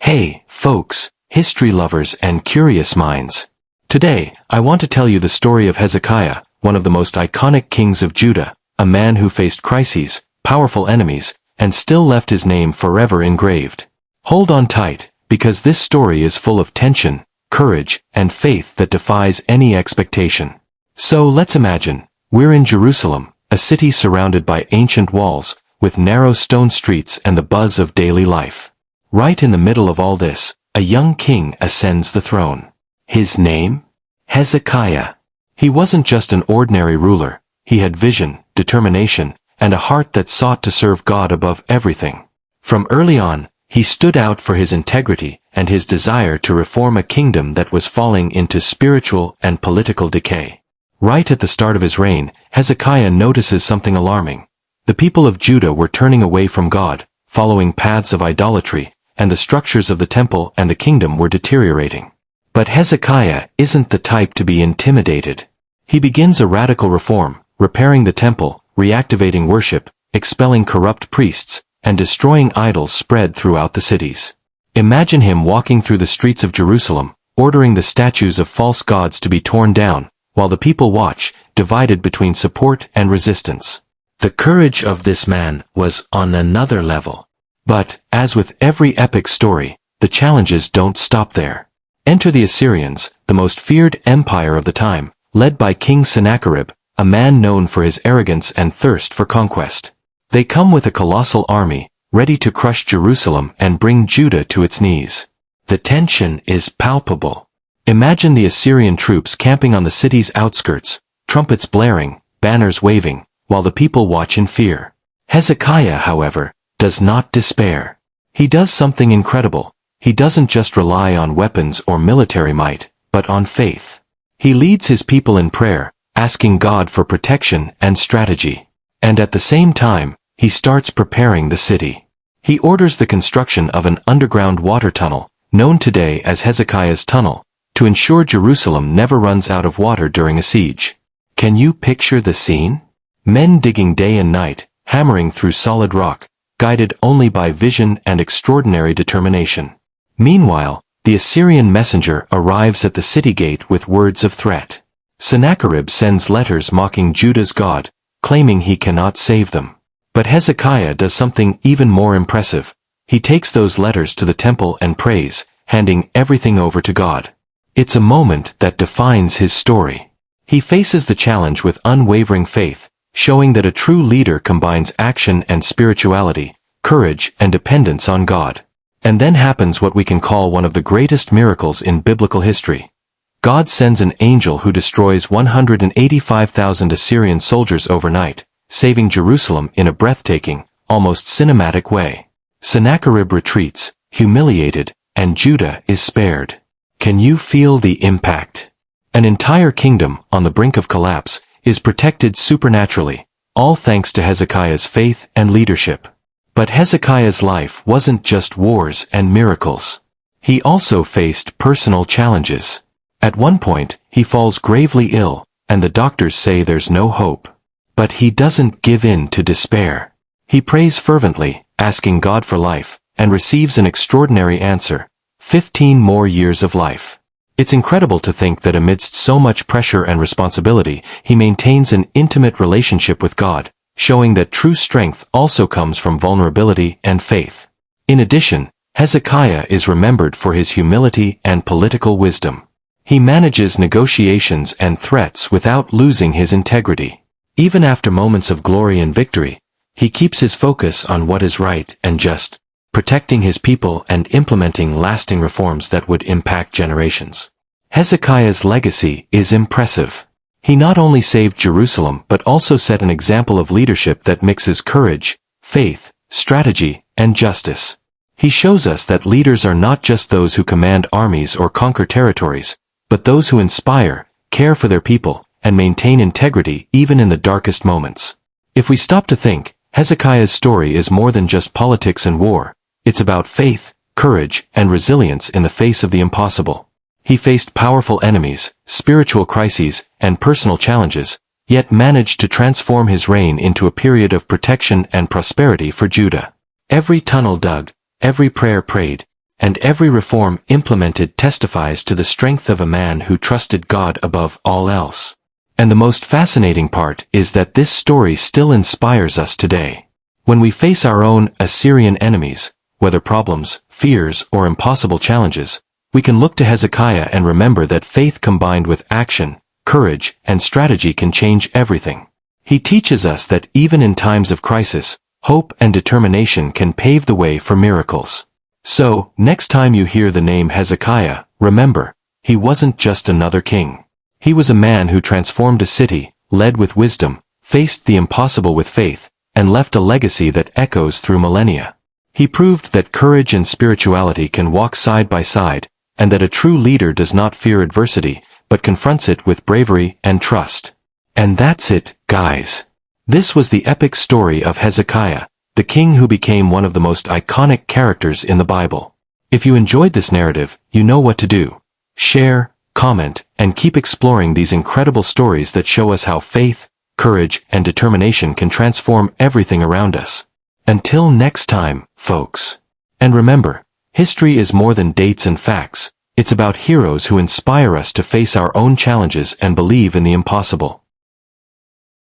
Hey, folks, history lovers and curious minds. Today, I want to tell you the story of Hezekiah, one of the most iconic kings of Judah, a man who faced crises, powerful enemies, and still left his name forever engraved. Hold on tight, because this story is full of tension, courage, and faith that defies any expectation. So let's imagine, we're in Jerusalem, a city surrounded by ancient walls, with narrow stone streets and the buzz of daily life. Right in the middle of all this, a young king ascends the throne. His name? Hezekiah. He wasn't just an ordinary ruler, he had vision, determination, and a heart that sought to serve God above everything. From early on, he stood out for his integrity and his desire to reform a kingdom that was falling into spiritual and political decay. Right at the start of his reign, Hezekiah notices something alarming. The people of Judah were turning away from God, following paths of idolatry, and the structures of the temple and the kingdom were deteriorating. But Hezekiah isn't the type to be intimidated. He begins a radical reform, repairing the temple, reactivating worship, expelling corrupt priests, and destroying idols spread throughout the cities. Imagine him walking through the streets of Jerusalem, ordering the statues of false gods to be torn down, while the people watch, divided between support and resistance. The courage of this man was on another level. But, as with every epic story, the challenges don't stop there. Enter the Assyrians, the most feared empire of the time, led by King Sennacherib, a man known for his arrogance and thirst for conquest. They come with a colossal army, ready to crush Jerusalem and bring Judah to its knees. The tension is palpable. Imagine the Assyrian troops camping on the city's outskirts, trumpets blaring, banners waving, while the people watch in fear. Hezekiah, however, does not despair. He does something incredible. He doesn't just rely on weapons or military might, but on faith. He leads his people in prayer, asking God for protection and strategy. And at the same time, he starts preparing the city. He orders the construction of an underground water tunnel, known today as Hezekiah's Tunnel, to ensure Jerusalem never runs out of water during a siege. Can you picture the scene? Men digging day and night, hammering through solid rock, guided only by vision and extraordinary determination. Meanwhile, the Assyrian messenger arrives at the city gate with words of threat. Sennacherib sends letters mocking Judah's God, claiming he cannot save them. But Hezekiah does something even more impressive. He takes those letters to the temple and prays, handing everything over to God. It's a moment that defines his story. He faces the challenge with unwavering faith, showing that a true leader combines action and spirituality, courage and dependence on God. And then happens what we can call one of the greatest miracles in biblical history. God sends an angel who destroys 185,000 Assyrian soldiers overnight, saving Jerusalem in a breathtaking, almost cinematic way. Sennacherib retreats, humiliated, and Judah is spared. Can you feel the impact? An entire kingdom, on the brink of collapse, is protected supernaturally, all thanks to Hezekiah's faith and leadership. But Hezekiah's life wasn't just wars and miracles. He also faced personal challenges. At one point, he falls gravely ill, and the doctors say there's no hope. But he doesn't give in to despair. He prays fervently, asking God for life, and receives an extraordinary answer: 15 more years of life. It's incredible to think that amidst so much pressure and responsibility, he maintains an intimate relationship with God, showing that true strength also comes from vulnerability and faith. In addition, Hezekiah is remembered for his humility and political wisdom. He manages negotiations and threats without losing his integrity. Even after moments of glory and victory, he keeps his focus on what is right and just, protecting his people and implementing lasting reforms that would impact generations. Hezekiah's legacy is impressive. He not only saved Jerusalem but also set an example of leadership that mixes courage, faith, strategy, and justice. He shows us that leaders are not just those who command armies or conquer territories, but those who inspire, care for their people, and maintain integrity even in the darkest moments. If we stop to think, Hezekiah's story is more than just politics and war. It's about faith, courage, and resilience in the face of the impossible. He faced powerful enemies, spiritual crises, and personal challenges, yet managed to transform his reign into a period of protection and prosperity for Judah. Every tunnel dug, every prayer prayed, and every reform implemented testifies to the strength of a man who trusted God above all else. And the most fascinating part is that this story still inspires us today. When we face our own Assyrian enemies, whether problems, fears, or impossible challenges, we can look to Hezekiah and remember that faith combined with action, courage, and strategy can change everything. He teaches us that even in times of crisis, hope and determination can pave the way for miracles. So, next time you hear the name Hezekiah, remember, he wasn't just another king. He was a man who transformed a city, led with wisdom, faced the impossible with faith, and left a legacy that echoes through millennia. He proved that courage and spirituality can walk side by side, and that a true leader does not fear adversity, but confronts it with bravery and trust. And that's it, guys. This was the epic story of Hezekiah, the king who became one of the most iconic characters in the Bible. If you enjoyed this narrative, you know what to do. Share, comment, and keep exploring these incredible stories that show us how faith, courage, and determination can transform everything around us. Until next time, folks. And remember, history is more than dates and facts. It's about heroes who inspire us to face our own challenges and believe in the impossible.